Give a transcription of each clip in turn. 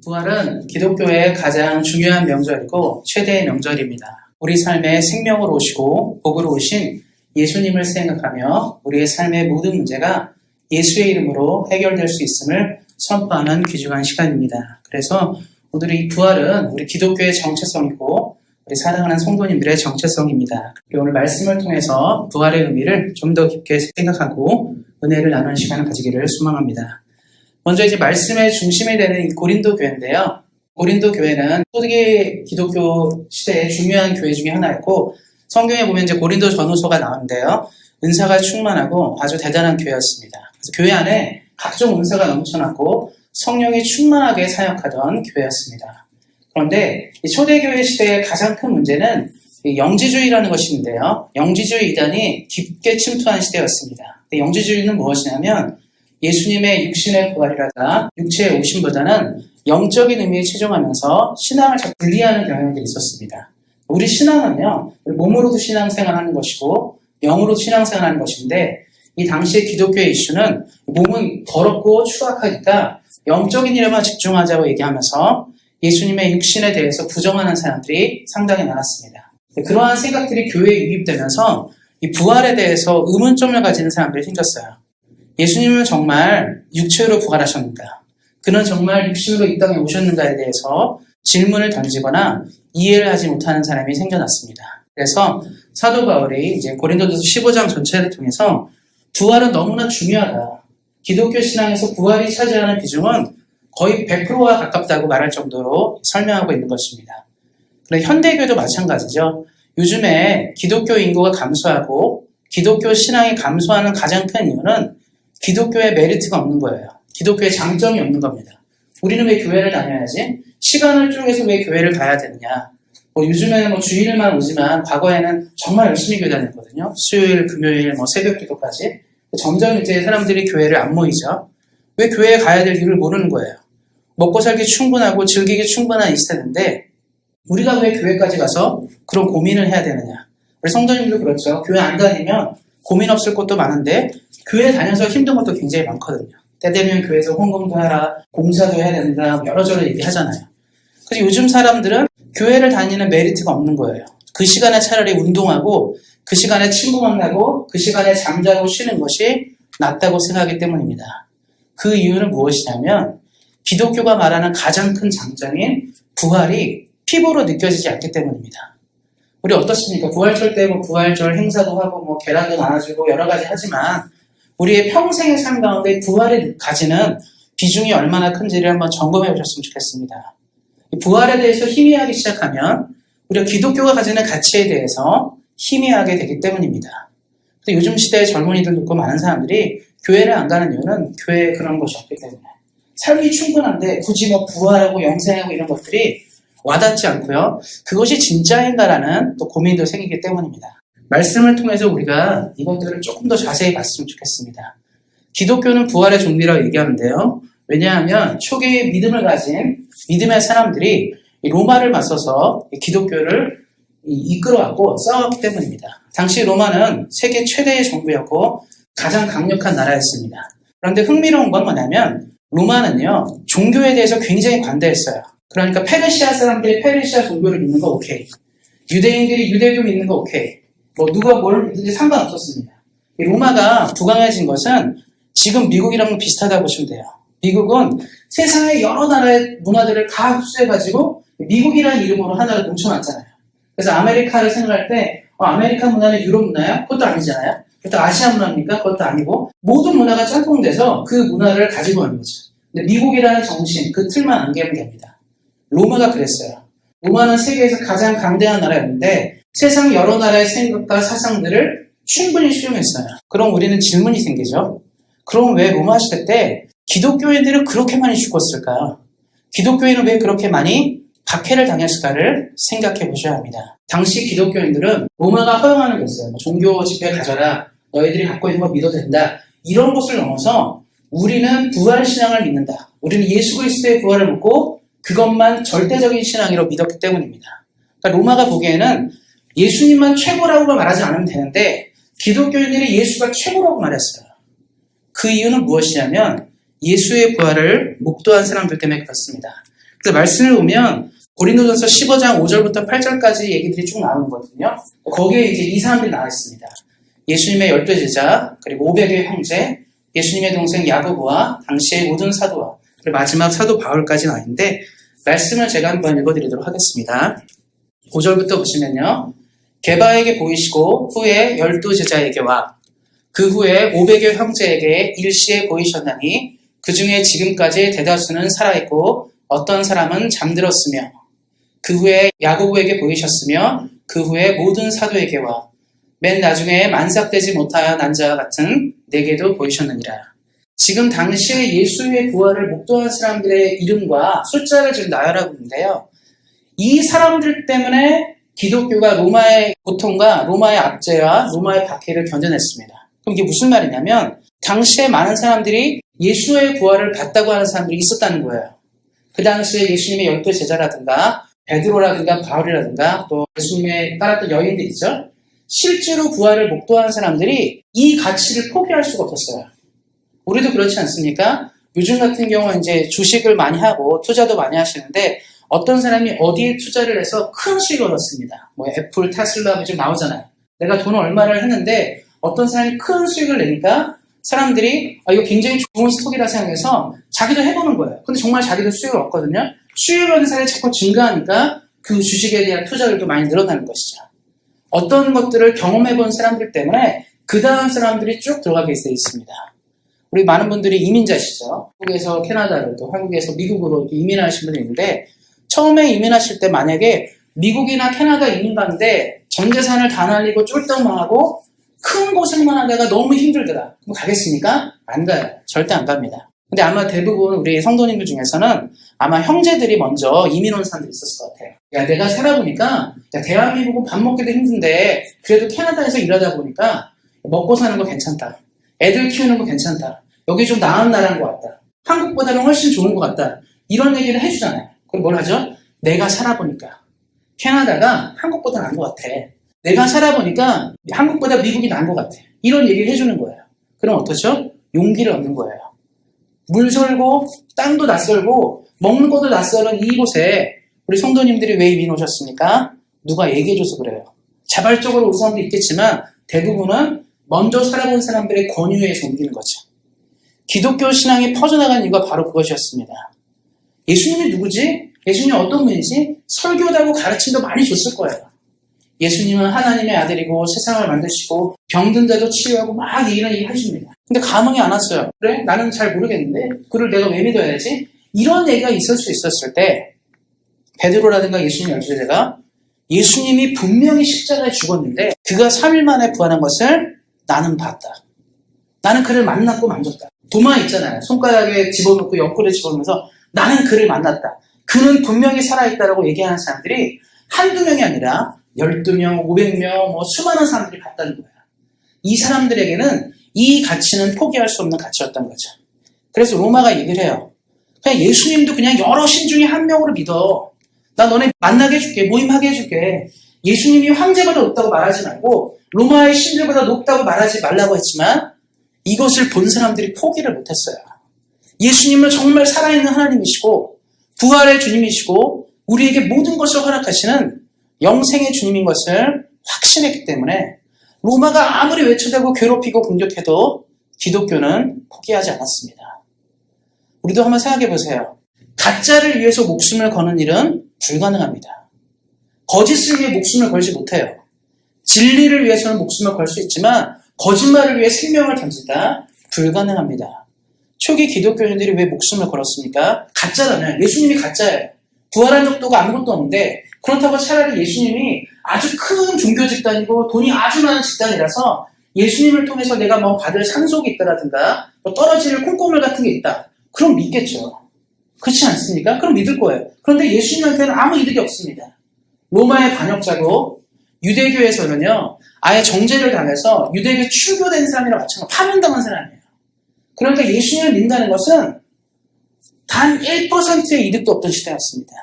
부활은 기독교의 가장 중요한 명절이고 최대의 명절입니다. 우리 삶에 생명으로 오시고 복으로 오신 예수님을 생각하며 우리의 삶의 모든 문제가 예수의 이름으로 해결될 수 있음을 선포하는 귀중한 시간입니다. 그래서 오늘 이 부활은 우리 기독교의 정체성이고 우리 사랑하는 성도님들의 정체성입니다. 오늘 말씀을 통해서 부활의 의미를 좀 더 깊게 생각하고 은혜를 나누는 시간을 가지기를 소망합니다. 먼저 이제 말씀의 중심이 되는 이 고린도 교회인데요. 고린도 교회는 초기 기독교 시대의 중요한 교회 중에 하나였고 성경에 보면 이제 고린도 전후서가 나오는데요. 은사가 충만하고 아주 대단한 교회였습니다. 그래서 교회 안에 각종 은사가 넘쳐났고 성령이 충만하게 사역하던 교회였습니다. 그런데 이 초대교회 시대의 가장 큰 문제는 영지주의라는 것인데요. 영지주의 이단이 깊게 침투한 시대였습니다. 영지주의는 무엇이냐면 예수님의 육신의 부활이라다 육체의 오심보다는 영적인 의미에 치중하면서 신앙을 자꾸 분리하는 경향들이 있었습니다. 우리 신앙은요, 몸으로도 신앙생활하는 것이고 영으로도 신앙생활하는 것인데 이 당시의 기독교의 이슈는 몸은 더럽고 추악하니까 영적인 일에만 집중하자고 얘기하면서 예수님의 육신에 대해서 부정하는 사람들이 상당히 많았습니다. 그러한 생각들이 교회에 유입되면서 이 부활에 대해서 의문점을 가지는 사람들이 생겼어요. 예수님은 정말 육체로 부활하셨는가? 그는 정말 육신으로 이 땅에 오셨는가에 대해서 질문을 던지거나 이해를 하지 못하는 사람이 생겨났습니다. 그래서 사도 바울이 이제 고린도전서 15장 전체를 통해서 부활은 너무나 중요하다. 기독교 신앙에서 부활이 차지하는 비중은 거의 100%와 가깝다고 말할 정도로 설명하고 있는 것입니다. 그런데 현대교도 마찬가지죠. 요즘에 기독교 인구가 감소하고 기독교 신앙이 감소하는 가장 큰 이유는 기독교의 메리트가 없는 거예요. 기독교의 장점이 없는 겁니다. 우리는 왜 교회를 다녀야지? 시간을 쪼개서 왜 교회를 가야 되느냐? 요즘에는 주일만 오지만 과거에는 정말 열심히 교회 다녔거든요. 수요일, 금요일, 새벽 기도까지. 점점 이제 사람들이 교회를 안 모이죠. 왜 교회에 가야 될 이유를 모르는 거예요. 먹고 살기 충분하고 즐기기 충분한 이 시대인데 우리가 왜 교회까지 가서 그런 고민을 해야 되느냐? 우리 성도님들도 그렇죠. 교회 안 다니면 고민 없을 것도 많은데 교회 다녀서 힘든 것도 굉장히 많거든요. 때 되면 교회에서 헌금도 하라, 공사도 해야 된다, 여러저러 얘기하잖아요. 그래서 요즘 사람들은 교회를 다니는 메리트가 없는 거예요. 그 시간에 차라리 운동하고 그 시간에 친구 만나고 그 시간에 잠자고 쉬는 것이 낫다고 생각하기 때문입니다. 그 이유는 무엇이냐면 기독교가 말하는 가장 큰 장점인 부활이 피부로 느껴지지 않기 때문입니다. 우리 어떻습니까? 부활절 때 부활절 행사도 하고 계란도 나눠주고 여러 가지 하지만 우리의 평생의 삶 가운데 부활이 가지는 비중이 얼마나 큰지를 한번 점검해 보셨으면 좋겠습니다. 부활에 대해서 희미하기 시작하면 우리가 기독교가 가지는 가치에 대해서 희미하게 되기 때문입니다. 요즘 시대의 젊은이들도 있고 많은 사람들이 교회를 안 가는 이유는 교회에 그런 것이 없기 때문에 삶이 충분한데 굳이 부활하고 영생하고 이런 것들이 와닿지 않고요. 그것이 진짜인가라는 또 고민도 생기기 때문입니다. 말씀을 통해서 우리가 이것들을 조금 더 자세히 봤으면 좋겠습니다. 기독교는 부활의 종교라고 얘기하는데요. 왜냐하면 초기의 믿음을 가진 믿음의 사람들이 로마를 맞서서 기독교를 이끌어왔고 싸웠기 때문입니다. 당시 로마는 세계 최대의 정부였고 가장 강력한 나라였습니다. 그런데 흥미로운 건 뭐냐면 로마는요. 종교에 대해서 굉장히 관대했어요. 그러니까 페르시아 사람들이 페르시아 종교를 믿는 거 오케이. 유대인들이 유대교 믿는 거 오케이. 누가 뭘 믿든지 상관없었습니다. 로마가 부강해진 것은 지금 미국이랑 비슷하다고 보시면 돼요. 미국은 세상의 여러 나라의 문화들을 다 흡수해가지고 미국이라는 이름으로 하나를 뭉쳐놨잖아요. 그래서 아메리카를 생각할 때 아메리카 문화는 유럽 문화야? 그것도 아니잖아요. 그것도 아시아 문화입니까? 그것도 아니고 모든 문화가 짬뽕돼서 그 문화를 가지고 있는 거죠. 근데 미국이라는 정신, 그 틀만 안 깨면 됩니다. 로마가 그랬어요. 로마는 세계에서 가장 강대한 나라였는데 세상 여러 나라의 생각과 사상들을 충분히 수용했어요. 그럼 우리는 질문이 생기죠. 그럼 왜 로마 시대 때 기독교인들은 그렇게 많이 죽었을까? 기독교인은 왜 그렇게 많이 박해를 당했을까를 생각해 보셔야 합니다. 당시 기독교인들은 로마가 허용하는 게 있어요. 종교 집회 가져라. 너희들이 갖고 있는 거 믿어도 된다. 이런 것을 넘어서 우리는 부활신앙을 믿는다. 우리는 예수 그리스도의 부활을 믿고 그것만 절대적인 신앙으로 믿었기 때문입니다. 그러니까 로마가 보기에는 예수님만 최고라고 말하지 않으면 되는데 기독교인들이 예수가 최고라고 말했어요. 그 이유는 무엇이냐면 예수의 부활을 목도한 사람들 때문에 그렇습니다. 그래서 말씀을 보면 고린도전서 15장 5절부터 8절까지 얘기들이 쭉 나오거든요. 거기에 이제 이 사람들이 나와 있습니다. 예수님의 12 제자, 그리고 500의 형제, 예수님의 동생 야고보와 당시의 모든 사도와 그리고 마지막 사도 바울까지 나와 있는데 말씀을 제가 한번 읽어드리도록 하겠습니다. 5절부터 보시면요. 게바에게 보이시고 후에 12 제자에게와 그 후에 500여 형제에게 일시에 보이셨나니 그 중에 지금까지 대다수는 살아있고 어떤 사람은 잠들었으며 그 후에 야고보에게 보이셨으며 그 후에 모든 사도에게와 맨 나중에 만삭되지 못하여 난 자와 같은 내게도 보이셨느니라. 지금 당시에 예수의 부활을 목도한 사람들의 이름과 숫자를 지금 나열하고 있는데요. 이 사람들 때문에 기독교가 로마의 고통과 로마의 압제와 로마의 박해를 견뎌냈습니다. 그럼 이게 무슨 말이냐면 당시에 많은 사람들이 예수의 부활을 봤다고 하는 사람들이 있었다는 거예요. 그 당시에 예수님의 12 제자라든가 베드로라든가 바울이라든가 또 예수님의 따랐던 여인들이죠. 실제로 부활을 목도한 사람들이 이 가치를 포기할 수가 없었어요. 우리도 그렇지 않습니까? 요즘 같은 경우는 이제 주식을 많이 하고 투자도 많이 하시는데 어떤 사람이 어디에 투자를 해서 큰 수익을 얻었습니다. 뭐 애플, 테슬라 요즘 나오잖아요. 내가 돈을 얼마를 했는데 어떤 사람이 큰 수익을 내니까 사람들이 이거 굉장히 좋은 스톡이라 생각해서 자기도 해보는 거예요. 근데 정말 자기도 수익을 얻거든요. 수익을 얻는 사람이 자꾸 증가하니까 그 주식에 대한 투자율도 많이 늘어나는 것이죠. 어떤 것들을 경험해본 사람들 때문에 그 다음 사람들이 쭉 들어가게 돼 있습니다. 우리 많은 분들이 이민자시죠. 한국에서 캐나다로 또 한국에서 미국으로 이민하신 분이 있는데 처음에 이민하실 때 만약에 미국이나 캐나다 이민 가는데 전 재산을 다 날리고 쫄딱 망하고 큰 고생만 하다가 너무 힘들더라. 그럼 가겠습니까? 안 가요. 절대 안 갑니다. 근데 아마 대부분 우리 성도님들 중에서는 아마 형제들이 먼저 이민 온 사람들이 있었을 것 같아요. 야, 내가 살아보니까 대한민국은 밥 먹기도 힘든데 그래도 캐나다에서 일하다 보니까 먹고 사는 거 괜찮다. 애들 키우는 거 괜찮다. 여기 좀 나은 나라인 것 같다. 한국보다는 훨씬 좋은 것 같다. 이런 얘기를 해주잖아요. 그럼 뭘 하죠? 내가 살아보니까 캐나다가 한국보다 나은 것 같아. 내가 살아보니까 한국보다 미국이 나은 것 같아. 이런 얘기를 해주는 거예요. 그럼 어떠죠? 용기를 얻는 거예요. 물설고 땅도 낯설고 먹는 것도 낯설은 이곳에 우리 성도님들이 왜 이민 오셨습니까? 누가 얘기해줘서 그래요. 자발적으로 올 사람도 있겠지만 대부분은 먼저 살아본 사람들의 권유에서 옮기는 거죠. 기독교 신앙이 퍼져나간 이유가 바로 그것이었습니다. 예수님이 누구지? 예수님이 어떤 분이지? 설교하고 가르침도 많이 줬을 거예요. 예수님은 하나님의 아들이고 세상을 만드시고 병든 자도 치유하고 막 이런 얘기 하십니다. 근데 감흥이 안 왔어요. 그래? 나는 잘 모르겠는데 그를 내가 왜 믿어야지? 이런 얘기가 있을 수 있었을 때 베드로라든가 예수님 12제자가 예수님이 분명히 십자가에 죽었는데 그가 3일 만에 부활한 것을 나는 봤다. 나는 그를 만났고 만졌다. 도마 있잖아요. 손가락에 집어넣고 옆구리에 집어넣으면서 나는 그를 만났다. 그는 분명히 살아있다라고 얘기하는 사람들이 한두 명이 아니라 12명, 500명, 수많은 사람들이 봤다는 거예요. 이 사람들에게는 이 가치는 포기할 수 없는 가치였던 거죠. 그래서 로마가 얘기를 해요. 그냥 예수님도 그냥 여러 신 중에 한 명으로 믿어. 나 너네 만나게 해줄게. 모임하게 해줄게. 예수님이 황제보다 높다고 말하지 말고 로마의 신들보다 높다고 말하지 말라고 했지만 이것을 본 사람들이 포기를 못했어요. 예수님은 정말 살아있는 하나님이시고 부활의 주님이시고 우리에게 모든 것을 허락하시는 영생의 주님인 것을 확신했기 때문에 로마가 아무리 외쳐대고 괴롭히고 공격해도 기독교는 포기하지 않았습니다. 우리도 한번 생각해 보세요. 가짜를 위해서 목숨을 거는 일은 불가능합니다. 거짓을 위해 목숨을 걸지 못해요. 진리를 위해서는 목숨을 걸 수 있지만 거짓말을 위해 생명을 던진다? 불가능합니다. 초기 기독교인들이 왜 목숨을 걸었습니까? 가짜라면 예수님이 가짜예요. 부활한 적도 아무것도 없는데 그렇다고 차라리 예수님이 아주 큰 종교 집단이고 돈이 아주 많은 집단이라서 예수님을 통해서 내가 뭐 받을 상속이 있다라든가 뭐 떨어질 콩고물 같은 게 있다. 그럼 믿겠죠. 그렇지 않습니까? 그럼 믿을 거예요. 그런데 예수님한테는 아무 이득이 없습니다. 로마의 반역자고 유대교에서는요. 아예 정죄를 당해서 유대교 출교된 사람이랑 마찬가지로 파면당한 사람이에요. 그러니까 예수님을 믿는다는 것은 단 1%의 이득도 없던 시대였습니다.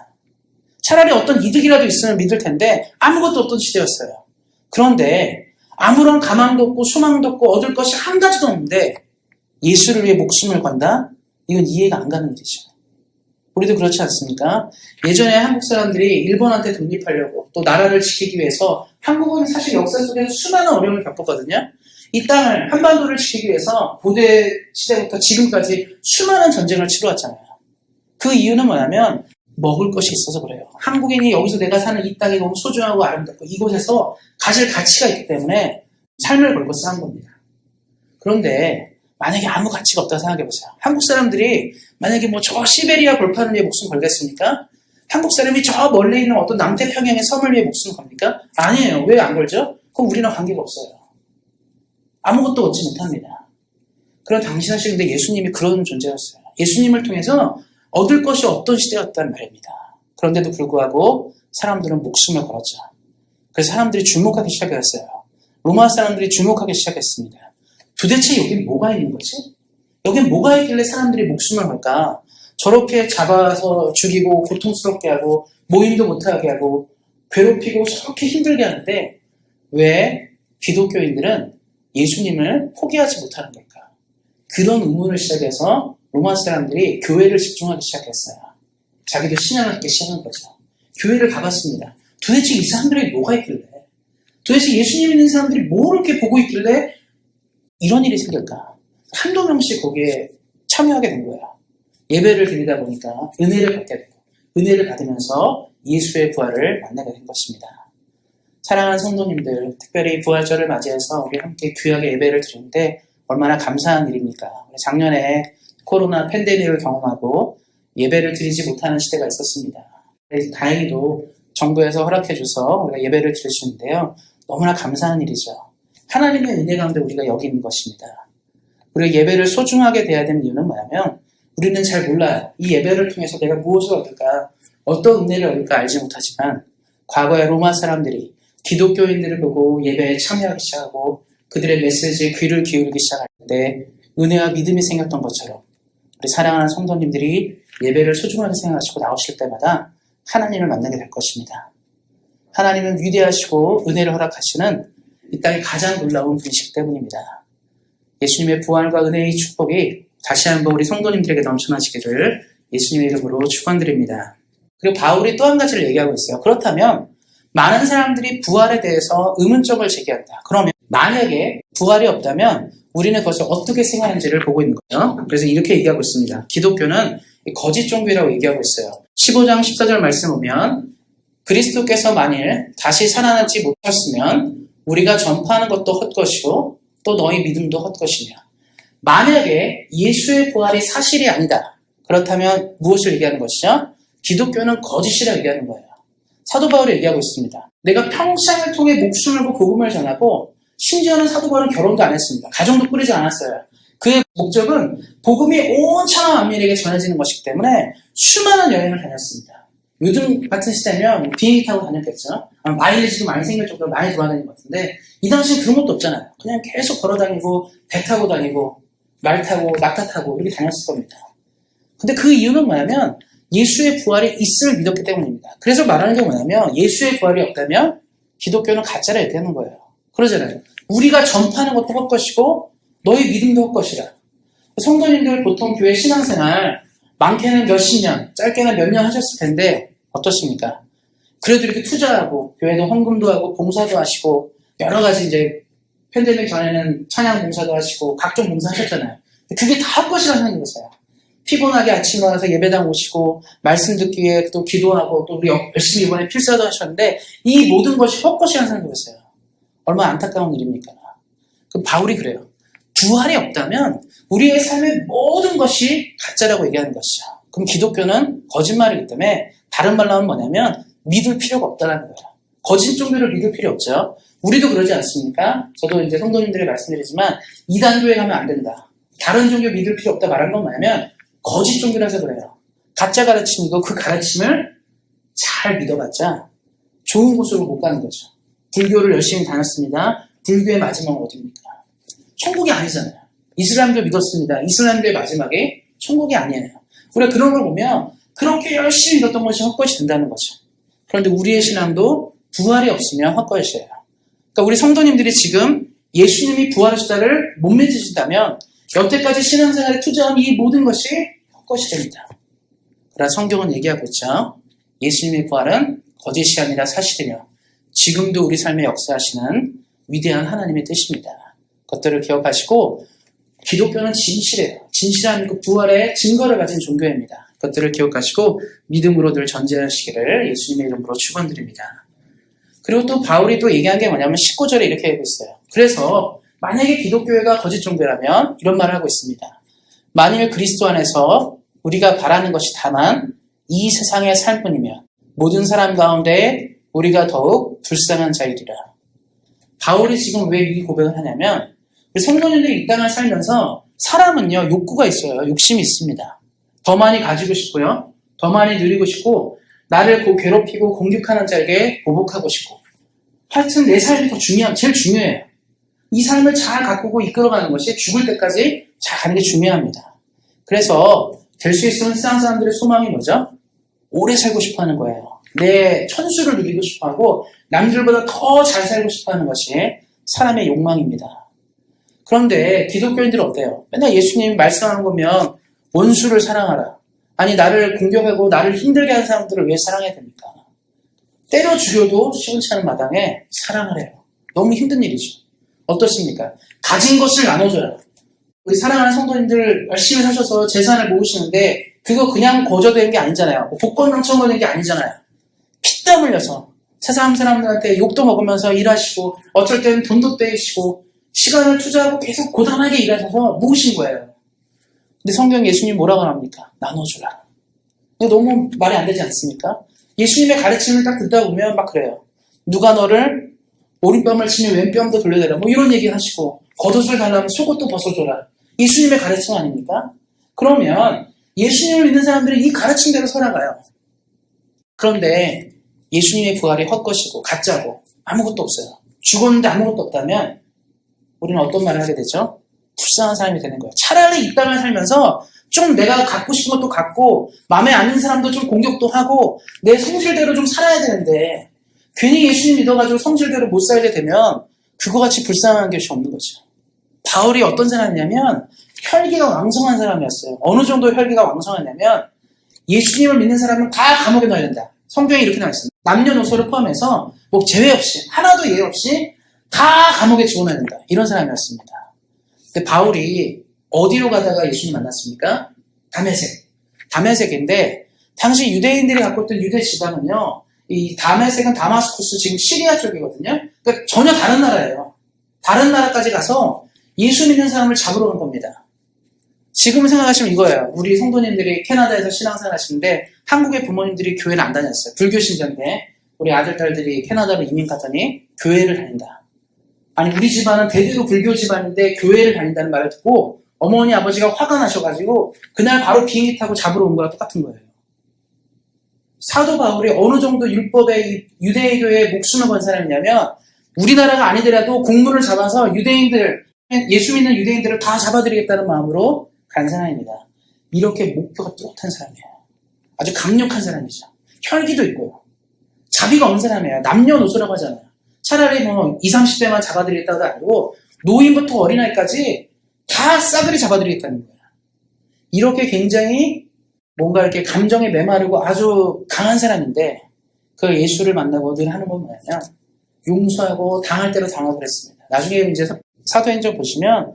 차라리 어떤 이득이라도 있으면 믿을 텐데 아무것도 없던 시대였어요. 그런데 아무런 가망도 없고 소망도 없고 얻을 것이 한 가지도 없는데 예수를 위해 목숨을 건다? 이건 이해가 안 가는 일이죠. 우리도 그렇지 않습니까? 예전에 한국 사람들이 일본한테 독립하려고 또 나라를 지키기 위해서 한국은 사실 역사 속에서 수많은 어려움을 겪었거든요. 이 땅을, 한반도를 지키기 위해서 고대 시대부터 지금까지 수많은 전쟁을 치러왔잖아요. 그 이유는 뭐냐면 먹을 것이 있어서 그래요. 한국인이 여기서 내가 사는 이 땅이 너무 소중하고 아름답고 이곳에서 가질 가치가 있기 때문에 삶을 걸고 싸운 겁니다. 그런데 만약에 아무 가치가 없다고 생각해보세요. 한국 사람들이 만약에 뭐 저 시베리아 벌판을 위해 목숨 걸겠습니까? 한국 사람이 저 멀리 있는 어떤 남태평양의 섬을 위해 목숨 겁니까? 아니에요. 왜 안 걸죠? 그럼 우리는 관계가 없어요. 아무것도 얻지 못합니다. 그런 당신 하시는데 예수님이 그런 존재였어요. 예수님을 통해서 얻을 것이 없던 시대였단 말입니다. 그런데도 불구하고 사람들은 목숨을 걸었죠. 그래서 사람들이 주목하기 시작했어요. 로마 사람들이 주목하기 시작했습니다. 도대체 여긴 뭐가 있는 거지? 여긴 뭐가 있길래 사람들이 목숨을 걸까? 저렇게 잡아서 죽이고 고통스럽게 하고 모임도 못하게 하고 괴롭히고 저렇게 힘들게 하는데 왜 기독교인들은 예수님을 포기하지 못하는 걸까? 그런 의문을 시작해서 로마 사람들이 교회를 집중하기 시작했어요. 자기도 신앙을 갖기 시작한 거죠. 교회를 가봤습니다. 도대체 이 사람들이 뭐가 있길래? 도대체 예수님 있는 사람들이 뭐 이렇게 보고 있길래 이런 일이 생길까? 한두 명씩 거기에 참여하게 된 거예요. 예배를 드리다 보니까 은혜를 받게 되고 은혜를 받으면서 예수의 부활을 만나게 된 것입니다. 사랑하는 성도님들, 특별히 부활절을 맞이해서 우리 함께 귀하게 예배를 드리는데 얼마나 감사한 일입니까? 작년에 코로나 팬데믹을 경험하고 예배를 드리지 못하는 시대가 있었습니다. 다행히도 정부에서 허락해줘서 우리가 예배를 드릴 수 있는데요. 너무나 감사한 일이죠. 하나님의 은혜 가운데 우리가 여기 있는 것입니다. 우리가 예배를 소중하게 대해야 되는 이유는 뭐냐면 우리는 잘 몰라요. 이 예배를 통해서 내가 무엇을 얻을까, 어떤 은혜를 얻을까 알지 못하지만 과거에 로마 사람들이 기독교인들을 보고 예배에 참여하기 시작하고 그들의 메시지에 귀를 기울이기 시작할 때 은혜와 믿음이 생겼던 것처럼 우리 사랑하는 성도님들이 예배를 소중하게 생각하시고 나오실 때마다 하나님을 만나게 될 것입니다. 하나님은 위대하시고 은혜를 허락하시는 이 땅의 가장 놀라운 분이시기 때문입니다. 예수님의 부활과 은혜의 축복이 다시 한번 우리 성도님들에게 넘쳐나시기를 예수님의 이름으로 축원드립니다. 그리고 바울이 또 한 가지를 얘기하고 있어요. 그렇다면 많은 사람들이 부활에 대해서 의문점을 제기한다. 그러면 만약에 부활이 없다면 우리는 그것을 어떻게 생각하는지를 보고 있는 거예요. 그래서 이렇게 얘기하고 있습니다. 기독교는 거짓 종교라고 얘기하고 있어요. 15장 14절 말씀 보면 그리스도께서 만일 다시 살아나지 못했으면 우리가 전파하는 것도 헛것이고 또 너희 믿음도 헛것이며 만약에 예수의 부활이 사실이 아니다. 그렇다면 무엇을 얘기하는 것이죠? 기독교는 거짓이라고 얘기하는 거예요. 사도 바울이 얘기하고 있습니다. 내가 평생을 통해 목숨을 걸고 복음을 전하고 심지어는 사도 바울은 결혼도 안 했습니다. 가정도 꾸리지 않았어요. 그의 목적은 복음이 온 천하 만민에게 전해지는 것이기 때문에 수많은 여행을 다녔습니다. 요즘 같은 시대면 비행기 타고 다녔겠죠. 마일리지도 많이 생길 정도로 많이 돌아다니는 것 같은데 이 당시엔 그런 것도 없잖아요. 그냥 계속 걸어다니고 배 타고 다니고 말 타고 낙타 타고 이렇게 다녔을 겁니다. 근데 그 이유는 뭐냐면 예수의 부활이 있음을 믿었기 때문입니다. 그래서 말하는 게 뭐냐면 예수의 부활이 없다면 기독교는 가짜라 얘기하는 거예요. 그러잖아요. 우리가 전파하는 것도 헛것이고 너희 믿음도 헛것이라. 성도님들 보통 교회 신앙생활 많게는 몇십 년, 짧게는 몇 년 하셨을 텐데 어떻습니까? 그래도 이렇게 투자하고 교회도 헌금도 하고 봉사도 하시고 여러 가지 이제 팬데믹 전에는 찬양 봉사도 하시고 각종 봉사 하셨잖아요. 그게 다 헛것이라는 거예요. 피곤하게 아침에 와서 예배당 오시고 말씀 듣기 위해 또 기도하고 또 우리 열심히 이번에 필사도 하셨는데 이 모든 것이 헛것이라는 생각이었어요. 얼마나 안타까운 일입니까? 그럼 바울이 그래요. 부활이 없다면 우리의 삶의 모든 것이 가짜라고 얘기하는 것이죠. 그럼 기독교는 거짓말이기 때문에 다른 말로 하면 뭐냐면 믿을 필요가 없다는 거예요. 거짓 종교를 믿을 필요 없죠. 우리도 그러지 않습니까? 저도 이제 성도님들에게 말씀드리지만 이단교에 가면 안 된다. 다른 종교 믿을 필요 없다 말한 건 뭐냐면 거짓 종교라서 그래요. 가짜 가르침이고 그 가르침을 잘 믿어봤자 좋은 곳으로 못 가는 거죠. 불교를 열심히 다녔습니다. 불교의 마지막은 어디입니까? 천국이 아니잖아요. 이슬람교 믿었습니다. 이슬람교의 마지막에 천국이 아니에요. 우리가 그런 걸 보면 그렇게 열심히 믿었던 것이 헛것이 된다는 거죠. 그런데 우리의 신앙도 부활이 없으면 헛것이에요. 그러니까 우리 성도님들이 지금 예수님이 부활하셨다를 못 믿으신다면 여태까지 신앙생활에 투자한 이 모든 것이 헛것이 됩니다. 그러나 성경은 얘기하고 있죠. 예수님의 부활은 거짓이 아니라 사실이며 지금도 우리 삶에 역사하시는 위대한 하나님의 뜻입니다. 그것들을 기억하시고 기독교는 진실해요. 진실한 그 부활의 증거를 가진 종교입니다. 그것들을 기억하시고 믿음으로 늘 전제하시기를 예수님의 이름으로 축원드립니다. 그리고 또 바울이 또 얘기한 게 뭐냐면 19절에 이렇게 하고 있어요. 그래서 만약에 기독교회가 거짓 종교라면 이런 말을 하고 있습니다. 만일 그리스도 안에서 우리가 바라는 것이 다만 이 세상의 삶뿐이면 모든 사람 가운데 우리가 더욱 불쌍한 자이리라. 바울이 지금 왜 이 고백을 하냐면 우리 성도님들이 이 땅을 살면서 사람은요 욕구가 있어요. 욕심이 있습니다. 더 많이 가지고 싶고요. 더 많이 누리고 싶고 나를 괴롭히고 공격하는 자에게 보복하고 싶고 하여튼 내 삶이 더 제일 중요해요. 이 삶을 잘 가꾸고 이끌어가는 것이 죽을 때까지 잘 가는 게 중요합니다. 그래서 될 수 있으면 세상 사람들의 소망이 뭐죠? 오래 살고 싶어하는 거예요. 내 천수를 누리고 싶어하고 남들보다 더 잘 살고 싶어하는 것이 사람의 욕망입니다. 그런데 기독교인들은 어때요? 맨날 예수님이 말씀하는 거면 원수를 사랑하라. 아니 나를 공격하고 나를 힘들게 하는 사람들을 왜 사랑해야 됩니까? 때려 죽여도 시원치 않은 마당에 사랑을 해요. 너무 힘든 일이죠. 어떻습니까? 가진 것을 나눠줘라. 우리 사랑하는 성도님들 열심히 사셔서 재산을 모으시는데 그거 그냥 거저되는 게 아니잖아요. 복권 당첨되는 게 아니잖아요. 피땀 흘려서 세상 사람들한테 욕도 먹으면서 일하시고 어쩔 때는 돈도 떼시고 시간을 투자하고 계속 고단하게 일하셔서 모으신 거예요. 근데 성경 예수님 뭐라고 합니까? 나눠주라. 이거 너무 말이 안 되지 않습니까? 예수님의 가르침을 딱 듣다 보면 막 그래요. 누가 너를 오른뺨을 치면 왼뺨도 돌려대라. 뭐 이런 얘기 하시고 겉옷을 달라면 속옷도 벗어줘라. 예수님의 가르침 아닙니까? 그러면 예수님을 믿는 사람들은 이 가르침대로 살아가요. 그런데 예수님의 부활이 헛것이고 가짜고 아무것도 없어요. 죽었는데 아무것도 없다면 우리는 어떤 말을 하게 되죠? 불쌍한 사람이 되는 거예요. 차라리 이 땅을 살면서 좀 내가 갖고 싶은 것도 갖고 마음에 안 드는 사람도 좀 공격도 하고 내 성질대로 좀 살아야 되는데 괜히 예수님 믿어가지고 성질대로 못 살게 되면 그거 같이 불쌍한 것이 없는 거죠. 바울이 어떤 사람이냐면 혈기가 왕성한 사람이었어요. 어느 정도 혈기가 왕성하냐면 예수님을 믿는 사람은 다 감옥에 넣어야 된다. 성경에 이렇게 나와 있습니다. 남녀노소를 포함해서 뭐 제외 없이 하나도 예외 없이 다 감옥에 집어넣어야 된다. 이런 사람이었습니다. 근데 바울이 어디로 가다가 예수님 만났습니까? 다메섹인데 당시 유대인들이 갖고 있던 유대 지방은요. 이 다메섹은 다마스쿠스 지금 시리아 쪽이거든요. 그러니까 전혀 다른 나라예요. 다른 나라까지 가서 예수 믿는 사람을 잡으러 간 겁니다. 지금 생각하시면 이거예요. 우리 성도님들이 캐나다에서 신앙생활 하시는데 한국의 부모님들이 교회를 안 다녔어요. 불교 신자인데 우리 아들, 딸들이 캐나다로 이민 갔더니 교회를 다닌다. 아니 우리 집안은 대대로 불교 집안인데 교회를 다닌다는 말을 듣고 어머니, 아버지가 화가 나셔가지고 그날 바로 비행기 타고 잡으러 온 거랑 똑같은 거예요. 사도 바울이 어느 정도 율법의 유대교회에 목숨을 건 사람이냐면 우리나라가 아니더라도 공무를 잡아서 유대인들, 예수 믿는 유대인들을 다 잡아드리겠다는 마음으로 간 사람입니다. 이렇게 목표가 뚜렷한 사람이에요. 아주 강력한 사람이죠. 혈기도 있고요. 자비가 없는 사람이에요. 남녀노소라고 하잖아요. 차라리 뭐 20, 30대만 잡아드리겠다고 아니고 노인부터 어린아이까지 다 싸그리 잡아드리겠다는 거예요. 이렇게 굉장히 뭔가 이렇게 감정에 메마르고 아주 강한 사람인데 그 예수를 만나고 늘 하는 건 뭐냐면 용서하고 당할 대로 당하고 그랬습니다. 나중에 이제 사도행전 보시면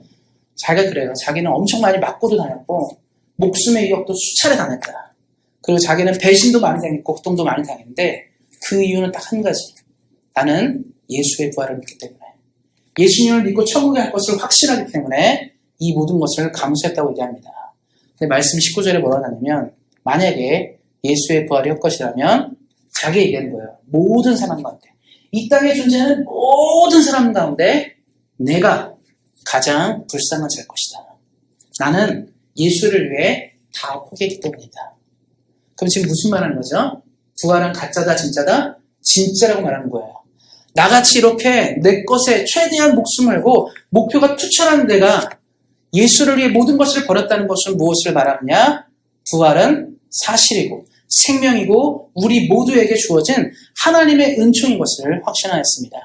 자기가 그래요. 자기는 엄청 많이 맞고도 다녔고 목숨의 위협도 수차례 당했다. 그리고 자기는 배신도 많이 당했고 고통도 많이 당했는데 그 이유는 딱 한 가지. 나는 예수의 부활을 믿기 때문에 예수님을 믿고 천국에 갈 것을 확신하기 때문에 이 모든 것을 감수했다고 얘기합니다. 근데 말씀 19절에 뭐라고 하냐면 만약에 예수의 부활이 헛것이라면 자기 얘기하는 거예요. 모든 사람 가운데 이 땅에 존재하는 모든 사람 가운데 내가 가장 불쌍한 자일 것이다. 나는 예수를 위해 다 포기했기 때문이다. 그럼 지금 무슨 말 하는 거죠? 부활은 가짜다 진짜다? 진짜라고 말하는 거예요. 나같이 이렇게 내 것에 최대한 목숨을 걸고 목표가 투철한 내가 예수를 위해 모든 것을 버렸다는 것은 무엇을 말하느냐? 부활은 사실이고 생명이고 우리 모두에게 주어진 하나님의 은총인 것을 확신하였습니다.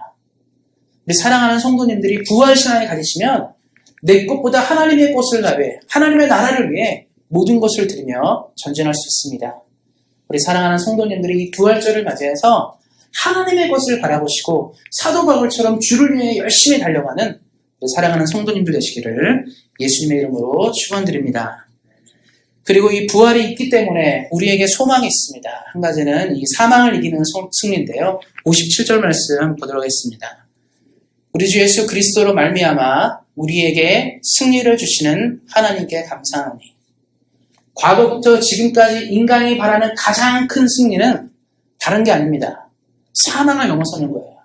우리 사랑하는 성도님들이 부활신앙을 가지시면 내 것보다 하나님의 것을 위해 하나님의 나라를 위해 모든 것을 드리며 전진할 수 있습니다. 우리 사랑하는 성도님들이 이 부활절을 맞이해서 하나님의 것을 바라보시고 사도 바울처럼 주를 위해 열심히 달려가는 우리 사랑하는 성도님들 되시기를 예수님의 이름으로 축원드립니다. 그리고 이 부활이 있기 때문에 우리에게 소망이 있습니다. 한 가지는 이 사망을 이기는 승리인데요. 57절 말씀 보도록 하겠습니다. 우리 주 예수 그리스도로 말미암아 우리에게 승리를 주시는 하나님께 감사하노니. 과거부터 지금까지 인간이 바라는 가장 큰 승리는 다른 게 아닙니다. 사망을 넘어서는 거예요.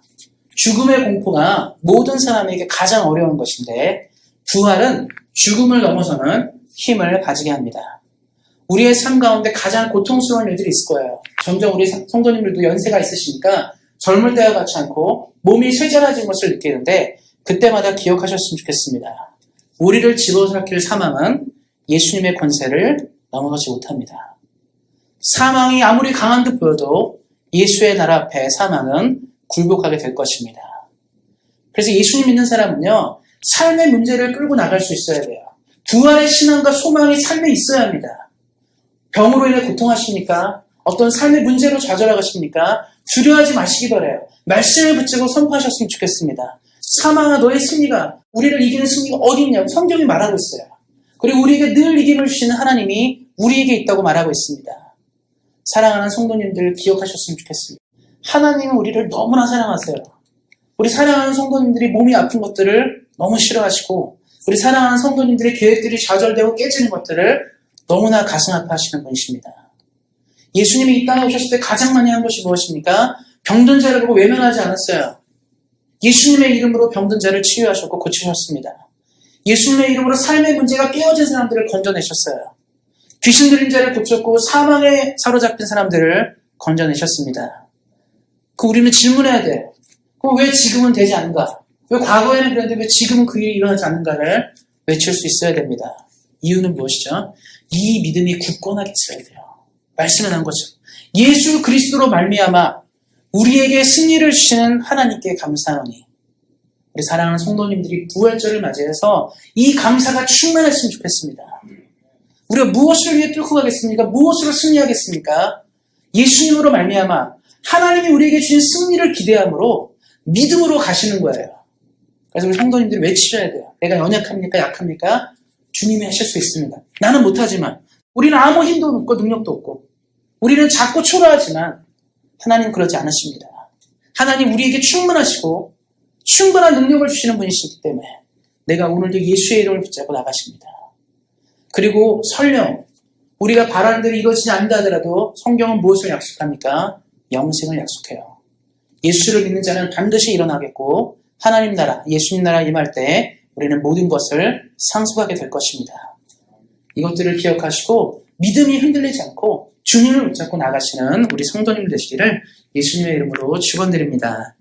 죽음의 공포가 모든 사람에게 가장 어려운 것인데 부활은 죽음을 넘어서는 힘을 가지게 합니다. 우리의 삶 가운데 가장 고통스러운 일들이 있을 거예요. 점점 우리 성도님들도 연세가 있으시니까 젊을 때와 같지 않고 몸이 쇠잔해진 것을 느끼는데 그때마다 기억하셨으면 좋겠습니다. 우리를 집어삼킬 사망은 예수님의 권세를 넘어가지 못합니다. 사망이 아무리 강한 듯 보여도 예수의 나라 앞에 사망은 굴복하게 될 것입니다. 그래서 예수님 믿는 사람은요, 삶의 문제를 끌고 나갈 수 있어야 돼요. 부활의 신앙과 소망이 삶에 있어야 합니다. 병으로 인해 고통하십니까? 어떤 삶의 문제로 좌절하십니까? 두려워하지 마시기 바라요. 말씀을 붙잡고 선포하셨으면 좋겠습니다. 사망아 너의 승리가, 우리를 이기는 승리가 어디 있냐고 성경이 말하고 있어요. 그리고 우리에게 늘 이김을 주시는 하나님이 우리에게 있다고 말하고 있습니다. 사랑하는 성도님들 기억하셨으면 좋겠습니다. 하나님은 우리를 너무나 사랑하세요. 우리 사랑하는 성도님들이 몸이 아픈 것들을 너무 싫어하시고 우리 사랑하는 성도님들의 계획들이 좌절되고 깨지는 것들을 너무나 가슴 아파하시는 분이십니다. 예수님이 이 땅에 오셨을 때 가장 많이 한 것이 무엇입니까? 병든 자를 보고 외면하지 않았어요. 예수님의 이름으로 병든 자를 치유하셨고 고치셨습니다. 예수님의 이름으로 삶의 문제가 깨어진 사람들을 건져내셨어요. 귀신 들린 자를 고쳤고 사망에 사로잡힌 사람들을 건져내셨습니다. 우리는 질문해야 돼요. 그럼 왜 지금은 되지 않는가? 왜 과거에는 그랬는데 왜 지금은 그 일이 일어나지 않는가를 외칠 수 있어야 됩니다. 이유는 무엇이죠? 이 믿음이 굳건하게 있어야 돼요. 말씀을 한 것처럼 예수 그리스도로 말미암아 우리에게 승리를 주시는 하나님께 감사하노니. 우리 사랑하는 성도님들이 부활절을 맞이해서 이 감사가 충만했으면 좋겠습니다. 우리가 무엇을 위해 뚫고 가겠습니까? 무엇으로 승리하겠습니까? 예수님으로 말미암아 하나님이 우리에게 주신 승리를 기대함으로 믿음으로 가시는 거예요. 그래서 우리 성도님들이 외치셔야 돼요. 내가 연약합니까? 약합니까? 주님이 하실 수 있습니다. 나는 못하지만 우리는 아무 힘도 없고 능력도 없고 우리는 작고 초라하지만 하나님 그러지 않으십니다. 하나님 우리에게 충분하시고 충분한 능력을 주시는 분이시기 때문에 내가 오늘도 예수의 이름을 붙잡고 나가십니다. 그리고 설령 우리가 바라는 대로 이루어지지 않는다 하더라도 성경은 무엇을 약속합니까? 영생을 약속해요. 예수를 믿는 자는 반드시 일어나겠고 하나님 나라, 예수님 나라 임할 때 우리는 모든 것을 상속하게 될 것입니다. 이것들을 기억하시고 믿음이 흔들리지 않고 주님을 붙잡고 나가시는 우리 성도님 되시기를 예수님의 이름으로 축원드립니다.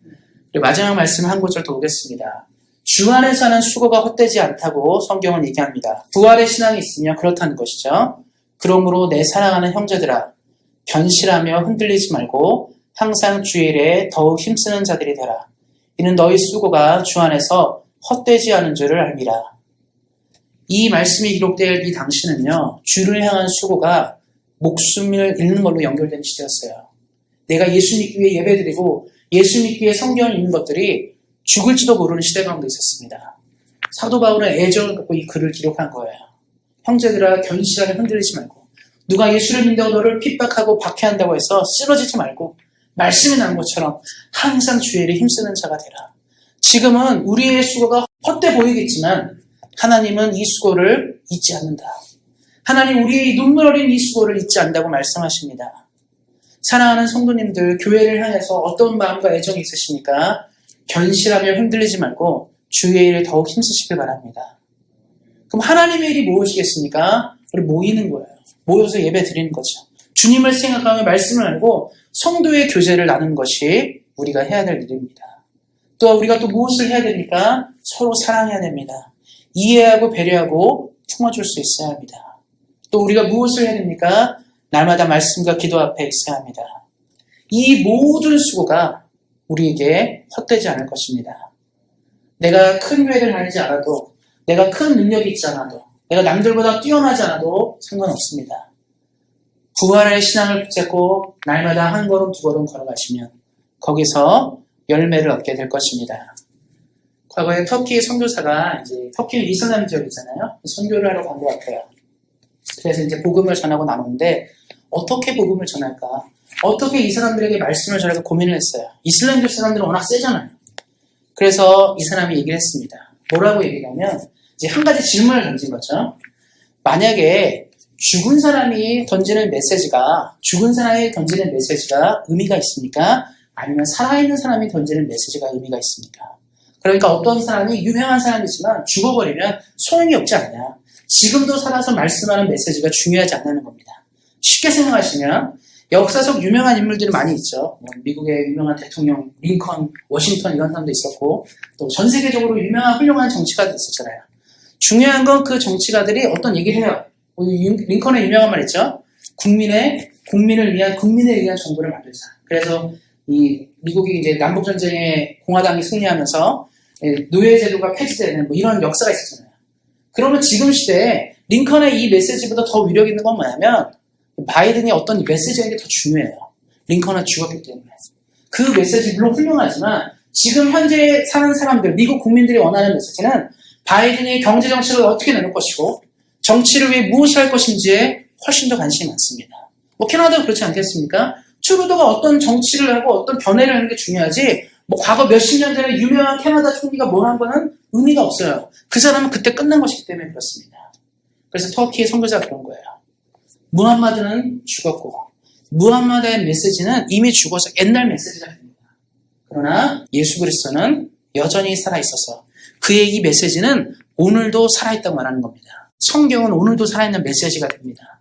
그리고 마지막 말씀 한 구절 더 보겠습니다. 주 안에서 하는 수고가 헛되지 않다고 성경은 얘기합니다. 부활의 신앙이 있으면 그렇다는 것이죠. 그러므로 내 사랑하는 형제들아 견실하며 흔들리지 말고 항상 주일에 더욱 힘쓰는 자들이 되라. 이는 너희 수고가 주 안에서 헛되지 않은 줄을 알미라. 이 말씀이 기록될 이 당시는요. 주를 향한 수고가 목숨을 잃는 걸로 연결된 시대였어요. 내가 예수 믿기 위해 예배드리고 예수 믿기 위해 성경을 읽는 것들이 죽을지도 모르는 시대 가운데 있었습니다. 사도 바울은 애정을 갖고 이 글을 기록한 거예요. 형제들아 견실하게 흔들리지 말고 누가 예수를 믿는다고 너를 핍박하고 박해한다고 해서 쓰러지지 말고 말씀이 나온 것처럼 항상 주의 일에 힘쓰는 자가 되라. 지금은 우리의 수고가 헛돼 보이겠지만 하나님은 이 수고를 잊지 않는다. 하나님 우리의 눈물 어린 이 수고를 잊지 않는다고 말씀하십니다. 사랑하는 성도님들 교회를 향해서 어떤 마음과 애정이 있으십니까? 견실하며 흔들리지 말고 주의 일에 더욱 힘쓰시길 바랍니다. 그럼 하나님의 일이 무엇이겠습니까? 우리 모이는 거예요. 모여서 예배 드리는 거죠. 주님을 생각하며 말씀을 알고 성도의 교제를 나누는 것이 우리가 해야 될 일입니다. 또 우리가 또 무엇을 해야 됩니까? 서로 사랑해야 됩니다. 이해하고 배려하고 품어줄 수 있어야 합니다. 또 우리가 무엇을 해야 됩니까? 날마다 말씀과 기도 앞에 있어야 합니다. 이 모든 수고가 우리에게 헛되지 않을 것입니다. 내가 큰 교회를 다니지 않아도 내가 큰 능력이 있지 않아도 내가 남들보다 뛰어나지 않아도 상관없습니다. 부활의 신앙을 붙잡고 날마다 한 걸음 두 걸음 걸어가시면 거기서 열매를 얻게 될 것입니다. 과거에 터키 선교사가 이제 터키는 이슬람 지역이잖아요. 선교를 하러 간 것 같아요. 그래서 이제 복음을 전하고 나오는데 어떻게 복음을 전할까? 어떻게 이 사람들에게 말씀을 전할까 고민을 했어요. 이슬람교 사람들은 워낙 세잖아요. 그래서 이 사람이 얘기를 했습니다. 뭐라고 얘기하냐면 이제 한 가지 질문을 던진 거죠. 만약에 죽은 사람이 던지는 메시지가 의미가 있습니까? 아니면 살아있는 사람이 던지는 메시지가 의미가 있습니까? 그러니까 어떤 사람이 유명한 사람이지만 죽어버리면 소용이 없지 않냐. 지금도 살아서 말씀하는 메시지가 중요하지 않다는 겁니다. 쉽게 생각하시면 역사 속 유명한 인물들이 많이 있죠. 미국의 유명한 대통령 링컨, 워싱턴 이런 사람도 있었고 또 전 세계적으로 유명한 훌륭한 정치가도 있었잖아요. 중요한 건 그 정치가들이 어떤 얘기를 해요. 링컨의 유명한 말 있죠. 국민을 위한 정부를 만들자. 그래서 이 미국이 이제 남북 전쟁에 공화당이 승리하면서 노예제도가 폐지되는 뭐 이런 역사가 있었잖아요. 그러면 지금 시대에 링컨의 이 메시지보다 더 위력 있는 건 뭐냐면 바이든이 어떤 메시지인 게 더 중요해요. 링컨은 죽었기 때문에. 그 메시지 물론 훌륭하지만 지금 현재 사는 사람들, 미국 국민들이 원하는 메시지는 바이든이 경제 정책을 어떻게 내놓을 것이고 정치를 위해 무엇을 할 것인지에 훨씬 더 관심이 많습니다. 뭐 캐나다도 그렇지 않겠습니까? 트루도가 어떤 정치를 하고 어떤 변화를 하는 게 중요하지 뭐 과거 몇십 년 전에 유명한 캐나다 총리가 뭘 한 거는 의미가 없어요. 그 사람은 그때 끝난 것이기 때문에 그렇습니다. 그래서 터키의 선교사가 그런 거예요. 무함마드는 죽었고 무함마드의 메시지는 이미 죽어서 옛날 메시지가 됩니다. 그러나 예수 그리스도는 여전히 살아있어서 그의 이 메시지는 오늘도 살아있다고 말하는 겁니다. 성경은 오늘도 살아있는 메시지가 됩니다.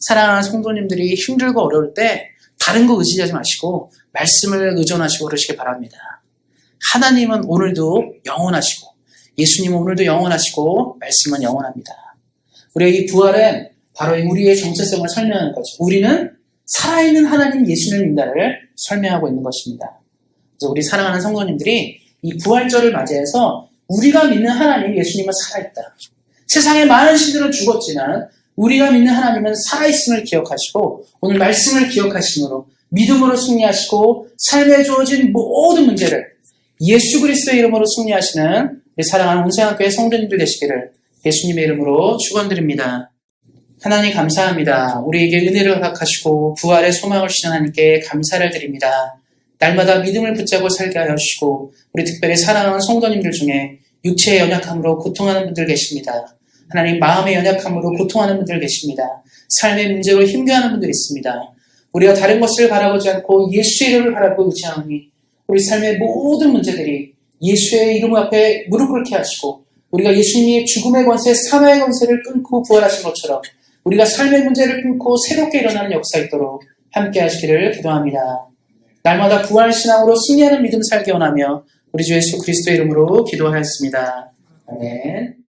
사랑하는 성도님들이 힘들고 어려울 때 다른 거 의지하지 마시고 말씀을 의존하시고 그러시기 바랍니다. 하나님은 오늘도 영원하시고 예수님은 오늘도 영원하시고 말씀은 영원합니다. 우리의 이 부활은 바로 우리의 정체성을 설명하는 거죠. 우리는 살아있는 하나님 예수님을 믿다를 설명하고 있는 것입니다. 그래서 우리 사랑하는 성도님들이 이 부활절을 맞이해서 우리가 믿는 하나님 예수님은 살아있다. 세상의 많은 신들은 죽었지만 우리가 믿는 하나님은 살아있음을 기억하시고 오늘 말씀을 기억하심으로 믿음으로 승리하시고 삶에 주어진 모든 문제를 예수 그리스도의 이름으로 승리하시는 우리 사랑하는 온생학교의 성도님들 되시기를 예수님의 이름으로 축원드립니다. 하나님 감사합니다. 우리에게 은혜를 허락하시고 부활의 소망을 주신 하나님께 감사를 드립니다. 날마다 믿음을 붙잡고 살게 하여 주시고 우리 특별히 사랑하는 성도님들 중에 육체의 연약함으로 고통하는 분들 계십니다. 하나님 마음의 연약함으로 고통하는 분들 계십니다. 삶의 문제로 힘겨워하는 분들 있습니다. 우리가 다른 것을 바라보지 않고 예수의 이름을 바라보고 의지하오니 우리 삶의 모든 문제들이 예수의 이름 앞에 무릎 꿇게 하시고 우리가 예수님이 죽음의 권세, 사망의 권세를 끊고 부활하신 것처럼 우리가 삶의 문제를 끊고 새롭게 일어나는 역사 있도록 함께 하시기를 기도합니다. 날마다 부활신앙으로 승리하는 믿음 살게 원하며 우리 주 예수 그리스도의 이름으로 기도하였습니다. 아멘.